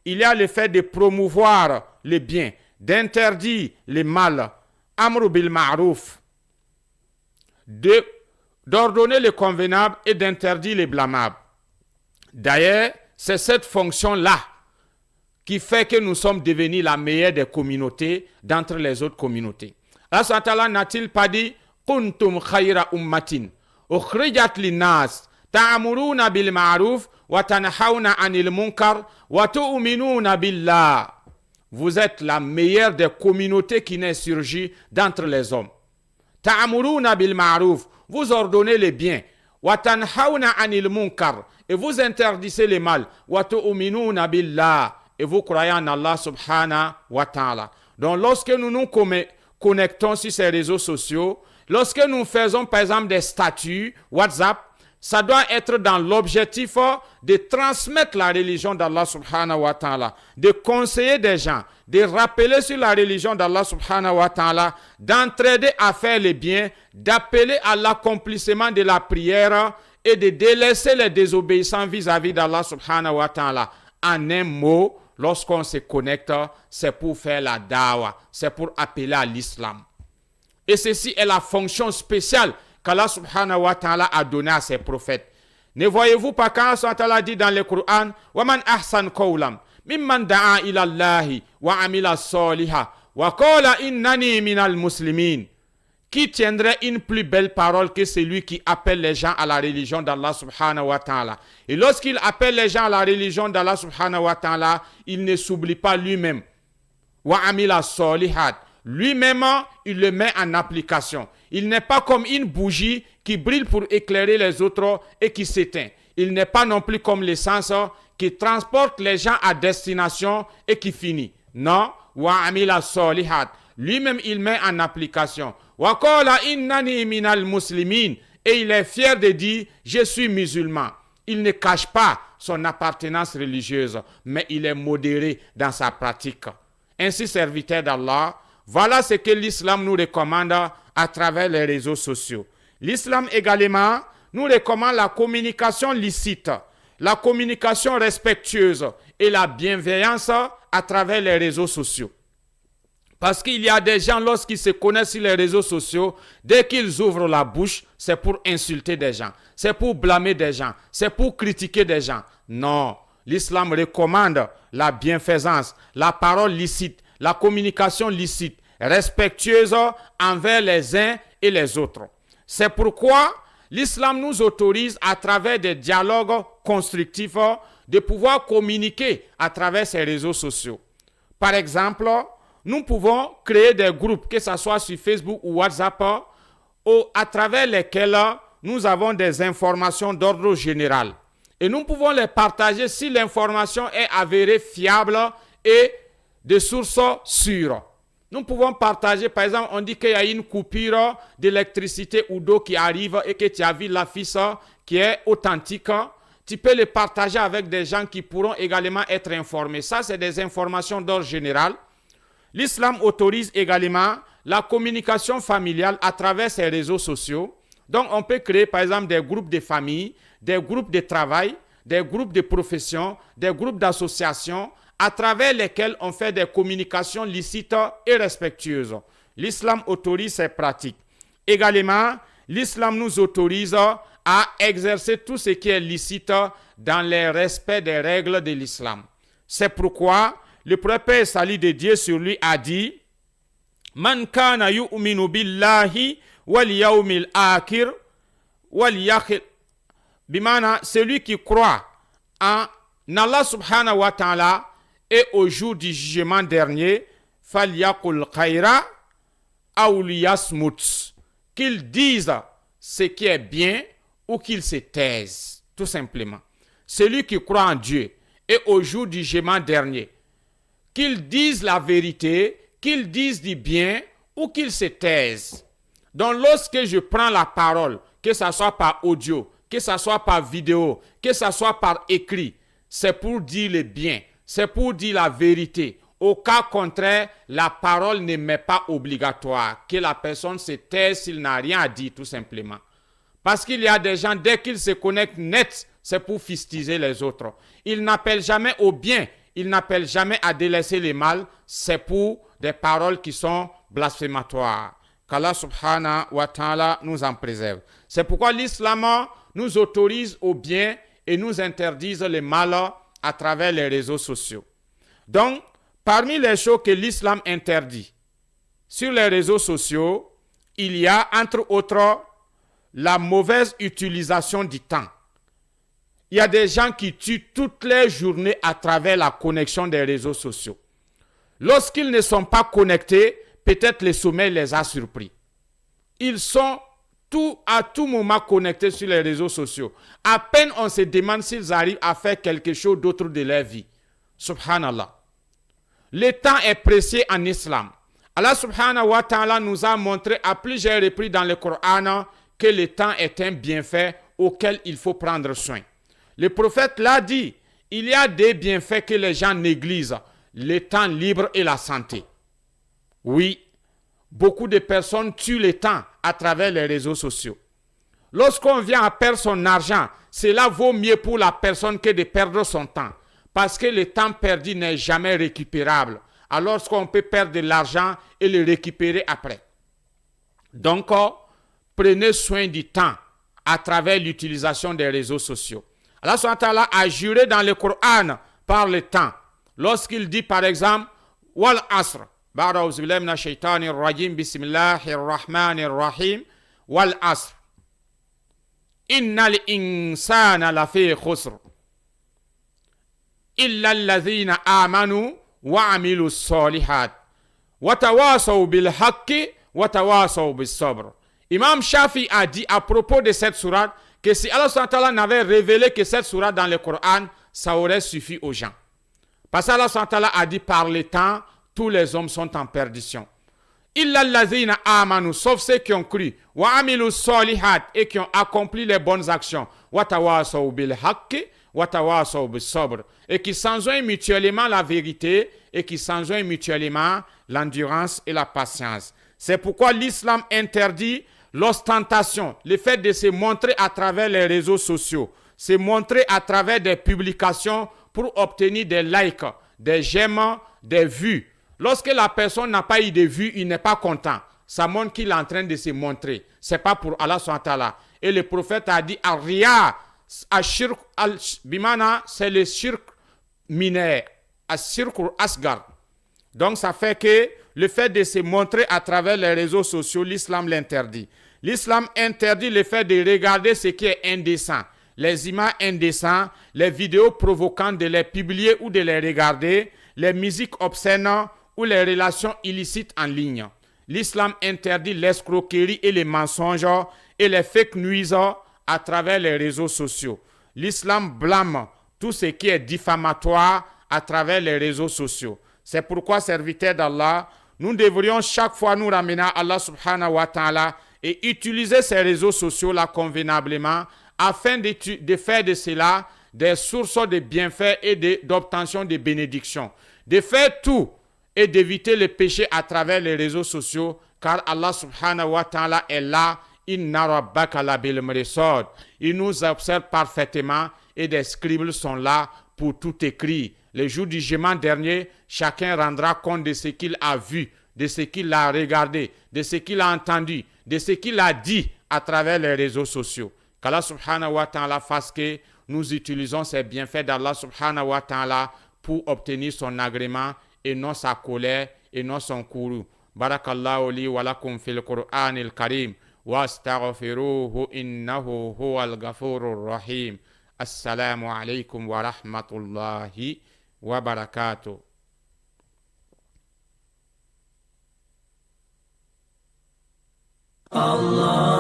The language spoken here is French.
il y a le fait de promouvoir le bien, d'interdire le mal, amru bil ma'ruf, d'ordonner le convenable et d'interdire le blâmable. D'ailleurs, c'est cette fonction-là qui fait que nous sommes devenus la meilleure des communautés d'entre les autres communautés. Allah subhanahu wa ta'ala n'a-t-il pas dit « Kuntum khayra ummatin, ukhrijat linnas, ta'amuruna bil ma'ruf, wa tanahawna anil munkar, wa tu'minuna billah » Vous êtes la meilleure des communautés qui naît surgie d'entre les hommes. « Ta'amuruna bil ma'ruf » Vous ordonnez le bien. « Wa tanahawna anil munkar » Et vous interdisez le mal. « Wa tu'minuna billah » Et vous croyez en Allah subhanahu wa ta'ala. Donc lorsque nous nous connectons sur ces réseaux sociaux, lorsque nous faisons par exemple des statuts WhatsApp, ça doit être dans l'objectif de transmettre la religion d'Allah subhanahu wa ta'ala, de conseiller des gens, de rappeler sur la religion d'Allah subhanahu wa ta'ala, d'entraider à faire le bien, d'appeler à l'accomplissement de la prière et de délaisser les désobéissants vis-à-vis d'Allah subhanahu wa ta'ala. En un mot, lorsqu'on se connecte, c'est pour faire la dawa, c'est pour appeler à l'islam. Et ceci est la fonction spéciale qu'Allah subhanahu wa ta'ala a donnée à ses prophètes. Ne voyez-vous pas quand Allah subhanahu wa ta'ala dit dans le Coran « Wa man ahsan qawlam mimman da'a ila Allahi wa amila saliha wa qala innani minal muslimin » Qui tiendrait une plus belle parole que celui qui appelle les gens à la religion d'Allah subhanahu wa ta'ala. Et lorsqu'il appelle les gens à la religion d'Allah subhanahu wa ta'ala, il ne s'oublie pas lui-même. Wa amila salihat. Lui-même, il le met en application. Il n'est pas comme une bougie qui brille pour éclairer les autres et qui s'éteint. Il n'est pas non plus comme l'essence qui transporte les gens à destination et qui finit. Non, wa amila salihat. Lui-même, il met en application. Wa qala innani minal muslimin. Et il est fier de dire, je suis musulman. Il ne cache pas son appartenance religieuse, mais il est modéré dans sa pratique. Ainsi, serviteur d'Allah, voilà ce que l'islam nous recommande à travers les réseaux sociaux. L'islam également nous recommande la communication licite, la communication respectueuse et la bienveillance à travers les réseaux sociaux. Parce qu'il y a des gens, lorsqu'ils se connaissent sur les réseaux sociaux, dès qu'ils ouvrent la bouche, c'est pour insulter des gens, c'est pour blâmer des gens, c'est pour critiquer des gens. Non, l'islam recommande la bienfaisance, la parole licite, la communication licite, respectueuse envers les uns et les autres. C'est pourquoi l'islam nous autorise à travers des dialogues constructifs de pouvoir communiquer à travers ces réseaux sociaux. Par exemple, nous pouvons créer des groupes, que ce soit sur Facebook ou WhatsApp, à travers lesquels nous avons des informations d'ordre général. Et nous pouvons les partager si l'information est avérée fiable et de sources sûres. Nous pouvons partager, par exemple, on dit qu'il y a une coupure d'électricité ou d'eau qui arrive et que tu as vu l'affiche qui est authentique. Tu peux le partager avec des gens qui pourront également être informés. Ça, c'est des informations d'ordre général. L'islam autorise également la communication familiale à travers ces réseaux sociaux. Donc, on peut créer, par exemple, des groupes de famille, des groupes de travail, des groupes de profession, des groupes d'associations, à travers lesquels on fait des communications licites et respectueuses. L'islam autorise ces pratiques. Également, l'islam nous autorise à exercer tout ce qui est licite dans le respect des règles de l'islam. C'est pourquoi le prophète salut de Dieu sur lui a dit Man kana yu'minu billahi wal yawmil akhir wal yakhir. Bimana, celui qui croit en Allah subhanahu wa ta'ala et au jour du jugement dernier, falyakul khayra aw liyasmut. Qu'il dise ce qui est bien ou qu'il se taise, tout simplement. Celui qui croit en Dieu et au jour du jugement dernier, qu'il dise la vérité, qu'il dise du bien ou qu'il se taise. Donc lorsque je prends la parole, que ce soit par audio, que ce soit par vidéo, que ce soit par écrit, c'est pour dire le bien, c'est pour dire la vérité. Au cas contraire, la parole ne m'est pas obligatoire. Que la personne se taise s'il n'a rien à dire, tout simplement. Parce qu'il y a des gens, dès qu'ils se connectent net, c'est pour fustiger les autres. Ils n'appellent jamais au bien. il n'appelle jamais à délaisser les mal, c'est pour des paroles qui sont blasphématoires. Qu'Allah subhanahu wa ta'ala nous en préserve. C'est pourquoi l'islam nous autorise au bien et nous interdise les mal à travers les réseaux sociaux. Donc, parmi les choses que l'islam interdit sur les réseaux sociaux, il y a entre autres la mauvaise utilisation du temps. Il y a des gens qui tuent toutes les journées à travers la connexion des réseaux sociaux. Lorsqu'ils ne sont pas connectés, peut-être le sommeil les a surpris. Ils sont à tout moment connectés sur les réseaux sociaux. À peine on se demande s'ils arrivent à faire quelque chose d'autre de leur vie. Subhanallah. Le temps est précieux en islam. Allah subhanahu wa ta'ala nous a montré à plusieurs reprises dans le Coran que le temps est un bienfait auquel il faut prendre soin. Le prophète l'a dit, il y a des bienfaits que les gens négligent, le temps libre et la santé. Oui, beaucoup de personnes tuent le temps à travers les réseaux sociaux. Lorsqu'on vient à perdre son argent, cela vaut mieux pour la personne que de perdre son temps. Parce que le temps perdu n'est jamais récupérable. Alors qu'on peut perdre de l'argent et le récupérer après. Donc, prenez soin du temps à travers l'utilisation des réseaux sociaux. Allah subhanahu wa ta'ala a juré dans le Coran par le temps. Lorsqu'il dit par exemple, Wal Asr, Ba'da billahi minash shaitanir rajim, bismillahir rahmanir rahim, Wal Asr, Innal insana lafi khusr, illa alladhina amanu wa amilu salihat, wa tawasaw bil haqqi, wa tawasaw bis sabr. Imam Shafi a dit à propos de cette sourate que si Allah subhanahu wa ta'ala n'avait révélé que cette sourate dans le Coran, ça aurait suffi aux gens. Parce que Allah subhanahu wa ta'ala a dit par le temps, tous les hommes sont en perdition. Illa allazina amanu, sauf ceux qui ont cru, wa amilu salihat, et qui ont accompli les bonnes actions, wa tawasaw bil haqqi, wa tawasaw bis sabr, et qui s'enjoignent mutuellement la vérité et qui s'enjoignent mutuellement l'endurance et la patience. C'est pourquoi l'islam interdit l'ostentation, le fait de se montrer à travers les réseaux sociaux, se montrer à travers des publications pour obtenir des likes, des j'aime, des vues. Lorsque la personne n'a pas eu de vues, il n'est pas content. Ça montre qu'il est en train de se montrer. Ce n'est pas pour Allah subhanahu wa ta'ala. Et le prophète a dit, Ar-Riya, Ashirk al-Bimana, c'est le shirk mineur, Ashirk al-Asgar. Donc ça fait que le fait de se montrer à travers les réseaux sociaux, l'islam l'interdit. L'islam interdit le fait de regarder ce qui est indécent. Les images indécentes, les vidéos provocantes de les publier ou de les regarder, les musiques obscènes ou les relations illicites en ligne. L'islam interdit l'escroquerie et les mensonges et les fake news à travers les réseaux sociaux. L'islam blâme tout ce qui est diffamatoire à travers les réseaux sociaux. C'est pourquoi, serviteurs d'Allah, nous devrions chaque fois nous ramener à Allah subhanahu wa ta'ala et utiliser ces réseaux sociaux-là convenablement afin de faire de cela des sources de bienfaits et d'obtention de bénédictions. De faire tout et d'éviter les péchés à travers les réseaux sociaux, car Allah subhanahu wa ta'ala est là. Inna rabbaka labil mirsad. Il nous observe parfaitement et des scribes sont là pour tout écrire. Le jour du jugement dernier, chacun rendra compte de ce qu'il a vu, de ce qu'il a regardé, de ce qu'il a entendu, de ce qu'il a dit à travers les réseaux sociaux. Qu'Allah subhanahu wa ta'ala fasse que nous utilisons ces bienfaits d'Allah subhanahu wa ta'ala pour obtenir son agrément et non sa colère et non son courroux. Barakallahu li wa lakum fil Qur'anil Karim wa astaghfiruhu innahu huwal ghafurur rahim. Assalamu alaikum wa rahmatullahi wa barakatuh. Allah